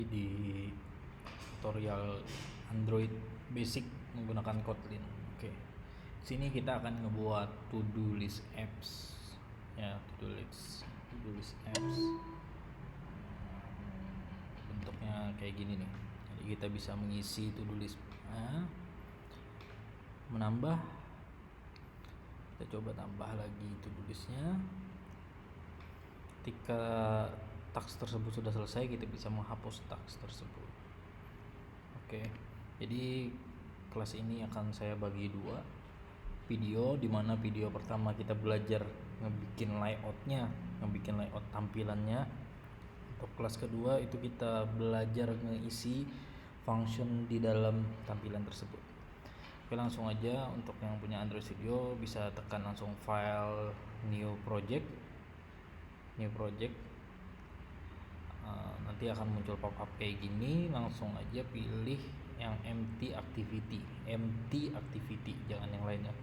Di tutorial Android basic menggunakan Kotlin. Oke. Sini kita akan ngebuat to-do list apps. Ya, to-do list apps. Bentuknya kayak gini nih. Jadi kita bisa mengisi to-do list. Menambah. Kita coba tambah lagi to-do listnya. Ketika task tersebut sudah selesai, kita bisa menghapus task tersebut. Oke, jadi kelas ini akan saya bagi dua video, dimana video pertama kita belajar ngebikin layoutnya, ngebikin layout tampilannya. Untuk kelas kedua itu kita belajar ngeisi function di dalam tampilan tersebut. Oke, langsung aja. Untuk yang punya Android Studio bisa tekan langsung file new project. Nanti akan muncul pop-up kayak gini. Langsung aja pilih yang empty activity, jangan yang lainnya.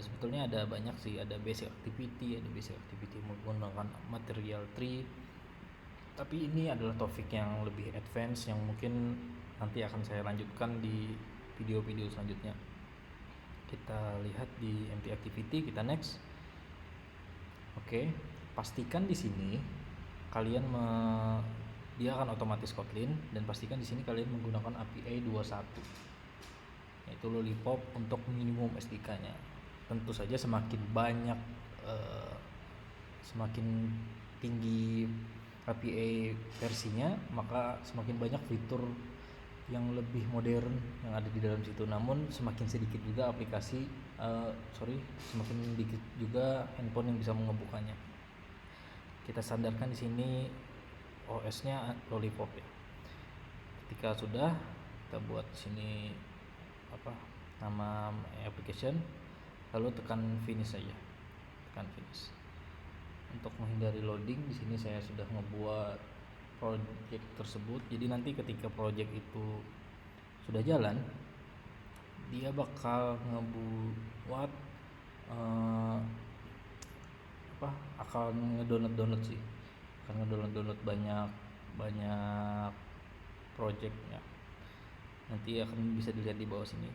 Sebetulnya ada banyak sih, ada basic activity menggunakan material tree, tapi ini adalah topik yang lebih advance yang mungkin nanti akan saya lanjutkan di video-video selanjutnya. Kita lihat di empty activity, kita next. Oke, pastikan di sini kalian dia akan otomatis Kotlin, dan pastikan di sini kalian menggunakan API 21, yaitu Lollipop untuk minimum SDK-nya. Tentu saja semakin banyak semakin tinggi API versinya, maka semakin banyak fitur yang lebih modern yang ada di dalam situ. Namun semakin sedikit juga semakin sedikit juga handphone yang bisa mengebukanya. Kita sandarkan di sini OS-nya Lollipop ya. Ketika sudah, kita buat di sini nama application, lalu tekan finish saja. Tekan finish. Untuk menghindari loading, di sini saya sudah membuat project tersebut. Jadi nanti ketika project itu sudah jalan, dia bakal ngebuat akan ngedownload banyak projectnya. Nanti akan bisa dilihat di bawah sini.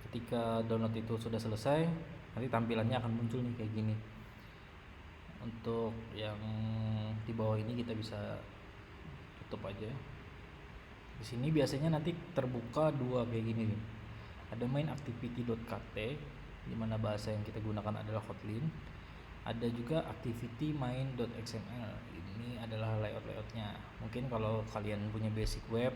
Ketika download itu sudah selesai, nanti tampilannya akan muncul nih kayak gini. Untuk yang di bawah ini kita bisa tutup aja. Di sini biasanya nanti terbuka dua kayak gini nih. Ada main activity.kt, di mana bahasa yang kita gunakan adalah Kotlin. Ada juga activity main.xml. Ini adalah layoutnya. Mungkin kalau kalian punya basic web,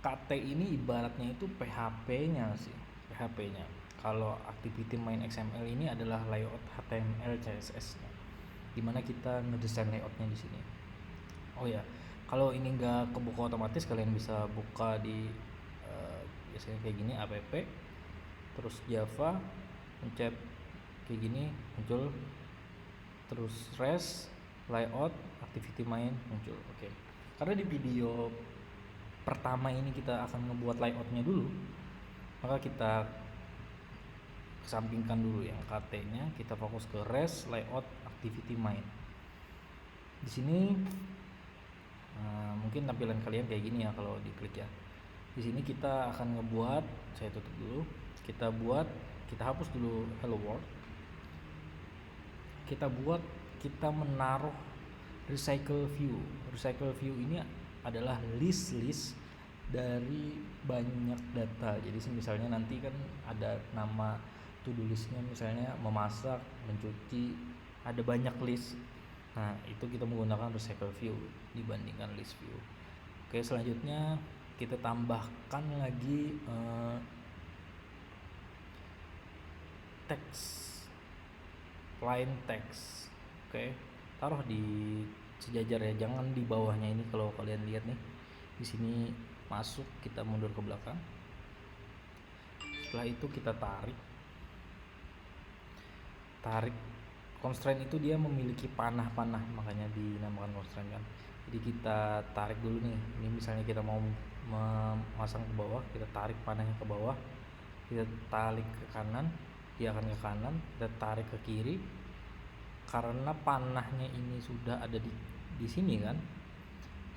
KT ini ibaratnya itu PHP-nya sih, PHP-nya. Kalau activity main.xml ini adalah layout HTML CSS-nya, dimana kita ngedesain layoutnya di sini. Oh ya, kalau ini nggak kebuka otomatis, kalian bisa buka di biasanya kayak gini, app, terus Java, pencet kayak gini muncul, terus res, layout, activity main muncul. Oke. Karena di video pertama ini kita akan ngebuat layoutnya dulu, maka kita kesampingkan dulu yang KT-nya, kita fokus ke res, layout, activity main. Di sini mungkin tampilan kalian kayak gini ya kalau diklik ya. Di sini kita akan ngebuat, saya tutup dulu, kita hapus dulu hello world. Kita menaruh recycle view. Recycle view ini adalah list dari banyak data. Jadi misalnya nanti kan ada nama to-do listnya, misalnya memasak, mencuci, ada banyak list. Nah, itu kita menggunakan recycle view dibandingkan list view. Oke, selanjutnya kita tambahkan lagi teks, plain text. Oke, taruh di sejajar ya, jangan di bawahnya ini. Kalau kalian lihat nih, di sini masuk, kita mundur ke belakang. Setelah itu kita tarik constraint. Itu dia memiliki panah, makanya dinamakan constraint kan. Jadi kita tarik dulu nih. Ini misalnya kita mau memasang ke bawah, kita tarik panahnya ke bawah, kita tarik ke kanan, dia akan ke kanan, kita tarik ke kiri. Karena panahnya ini sudah ada di sini kan,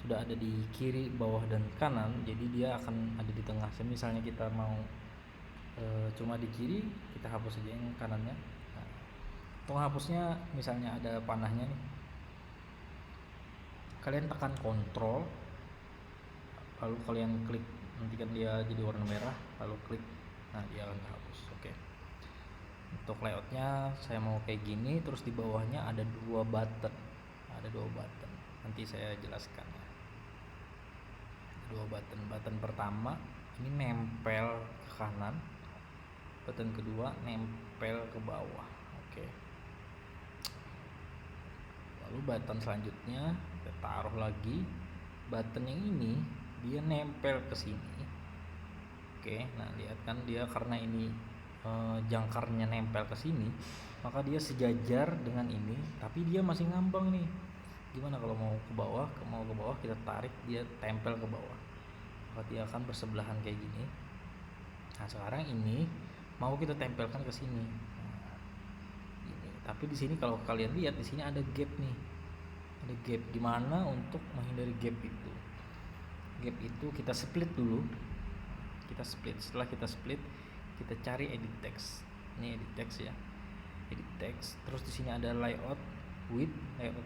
sudah ada di kiri, bawah dan kanan, jadi dia akan ada di tengah. Misalnya kita mau cuma di kiri, kita hapus saja yang kanannya. Nah, untuk hapusnya misalnya ada panahnya nih, kalian tekan kontrol, lalu kalian klik, nanti kan dia jadi warna merah, lalu klik, nah dia akan hapus. Oke. Untuk layoutnya saya mau kayak gini, terus di bawahnya ada dua button, nanti saya jelaskan ya. Dua button pertama ini nempel ke kanan, button kedua nempel ke bawah. Oke. Lalu button selanjutnya kita taruh lagi, button yang ini dia nempel ke sini. Oke, nah lihat kan dia karena ini jangkarnya nempel ke sini, maka dia sejajar dengan ini, tapi dia masih ngambang nih. Gimana kalau mau ke bawah, kita tarik, dia tempel ke bawah, maka dia akan bersebelahan kayak gini. Nah sekarang ini mau kita tempelkan ke sini. Nah, ini. Tapi di sini kalau kalian lihat di sini ada gap nih, ada gap. Gimana untuk menghindari gap itu? Gap itu kita split dulu. Setelah kita split, kita cari edit text. Ini edit text ya, edit text. Terus di sini ada layout width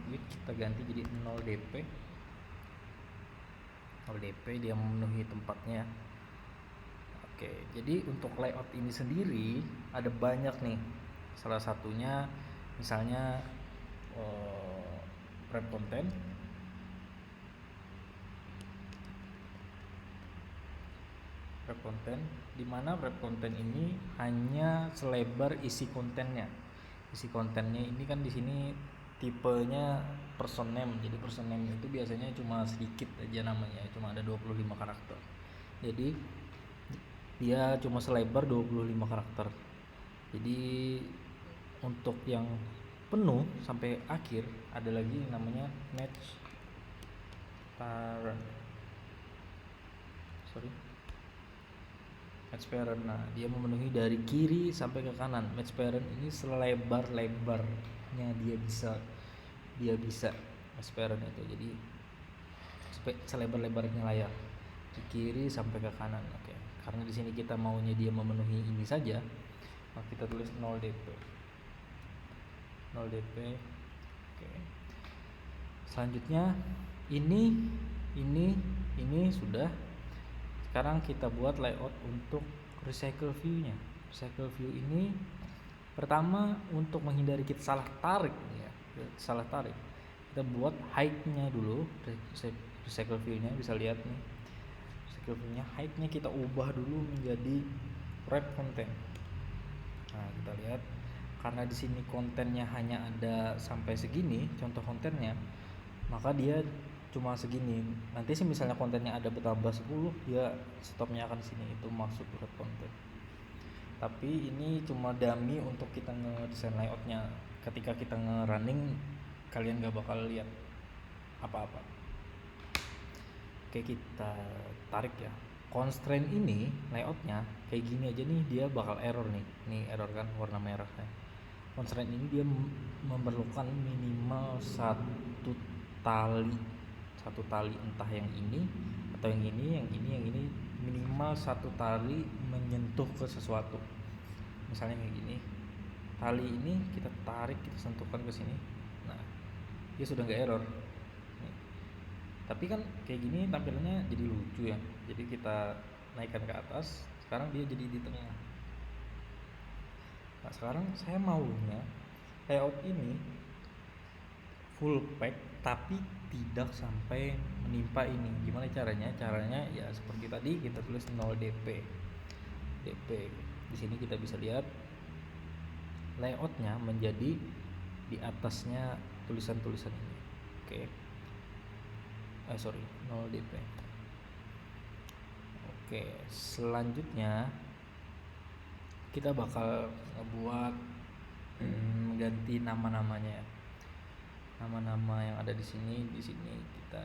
kita ganti jadi 0 dp. 0 dp dia memenuhi tempatnya. Oke, jadi untuk layout ini sendiri ada banyak nih. Salah satunya misalnya wrap content. Wrap content, dimana wrap content ini hanya selebar isi kontennya. Isi kontennya ini kan di sini tipenya person name. Jadi person name itu biasanya cuma sedikit aja namanya, cuma ada 25 karakter. Jadi dia cuma selebar 25 karakter. Jadi untuk yang penuh sampai akhir ada lagi namanya match parent. Match parent. Nah, dia memenuhi dari kiri sampai ke kanan. Match parent ini selebar-lebarnya dia bisa match parent itu. Jadi selebar-lebarnya layar di kiri sampai ke kanan. Oke. Karena di sini kita maunya dia memenuhi ini saja, maka kita tulis 0 dp. 0 dp. Oke. Selanjutnya ini sudah. Sekarang kita buat layout untuk recycle view-nya. Recycle view ini pertama untuk menghindari kita salah tarik ya. Kita buat height-nya dulu. Recycle view-nya bisa lihat nih. Recycle view-nya height-nya kita ubah dulu menjadi wrap content. Nah, kita lihat karena di sini kontennya hanya ada sampai segini, contoh kontennya, maka dia cuma segini. Nanti sih misalnya kontennya ada bertambah 10, dia stopnya akan sini. Itu maksud wrap content. Tapi ini cuma dummy untuk kita ngedesain layoutnya. Ketika kita nge-running, kalian gak bakal lihat apa-apa. Oke, kita tarik ya. Constraint ini layoutnya kayak gini aja nih, dia bakal error nih. Nih error kan warna merah ya. Constraint ini dia memerlukan minimal satu tali, entah yang ini atau yang ini, minimal satu tali menyentuh ke sesuatu. Misalnya kayak gini, tali ini kita tarik, kita sentuhkan ke sini, nah dia sudah nggak error. Tapi kan kayak gini tampilannya jadi lucu ya, jadi kita naikkan ke atas, sekarang dia jadi di tengah. Nah sekarang saya maunya layout ini full pack tapi tidak sampai menimpa ini. Gimana caranya? Caranya ya seperti tadi, kita tulis 0 dp. Di sini kita bisa lihat layoutnya menjadi di atasnya tulisan-tulisan ini. Oke. 0 dp. Oke, selanjutnya kita bakal ngebuat ganti nama-namanya ya. Nama-nama yang ada di sini kita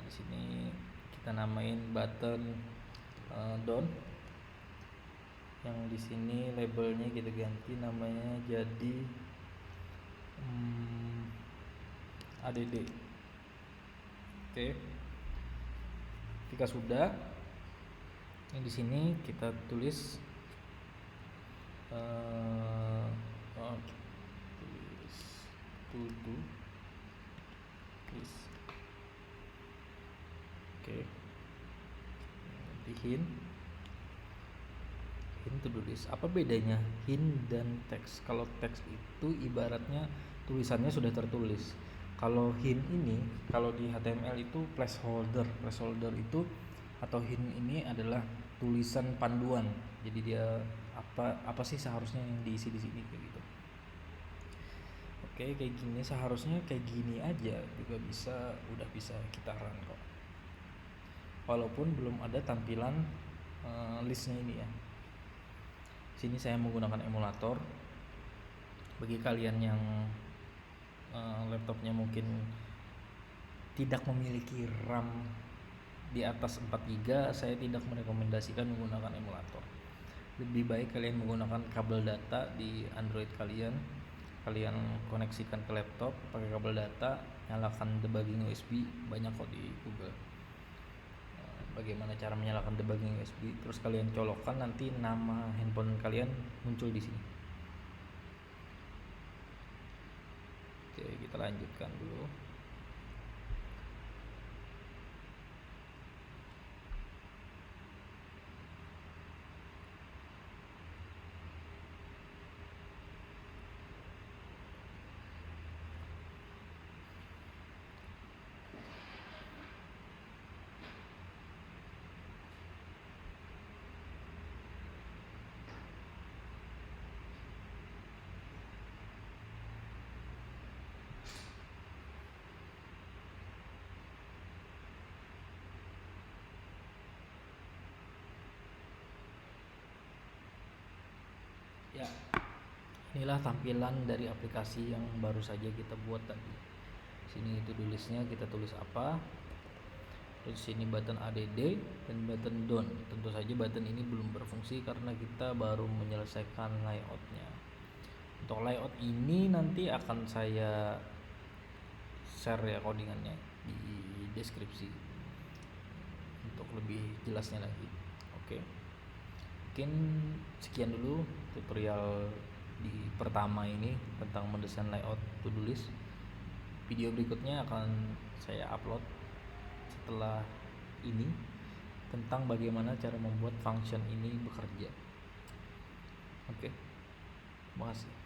namain button down. Yang di sini labelnya kita ganti namanya jadi ADD. Oke. Ketika sudah, yang di sini kita tulis tulis to do list. Oke. Di hint to do list. Apa bedanya hint dan teks? Kalau teks itu ibaratnya tulisannya sudah tertulis. Kalau hint ini, kalau di HTML itu placeholder. Placeholder itu atau hint ini adalah tulisan panduan. Jadi dia apa sih seharusnya yang diisi di sini kayak gitu. Oke, kayak gini seharusnya kayak gini aja juga udah bisa kita run kok. Walaupun belum ada tampilan listnya ini ya. Sini saya menggunakan emulator. Bagi kalian yang laptopnya mungkin tidak memiliki RAM di atas 4 GB, saya tidak merekomendasikan menggunakan emulator. Lebih baik kalian menggunakan kabel data di Android kalian koneksikan ke laptop pakai kabel data, nyalakan debugging USB, banyak kok di Google bagaimana cara menyalakan debugging USB, terus kalian colokkan, nanti nama handphone kalian muncul di sini. Oke, kita lanjutkan dulu. Ya, inilah tampilan dari aplikasi yang baru saja kita buat tadi. Sini itu tulisnya kita tulis apa. Terus sini button add dan button done. Tentu saja button ini belum berfungsi karena kita baru menyelesaikan layoutnya. Untuk layout ini nanti akan saya share ya codingannya di deskripsi untuk lebih jelasnya lagi. Oke. Mungkin sekian dulu tutorial di pertama ini tentang mendesain layout to-do list. Video berikutnya akan saya upload setelah ini tentang bagaimana cara membuat function ini bekerja. Oke. Terima kasih.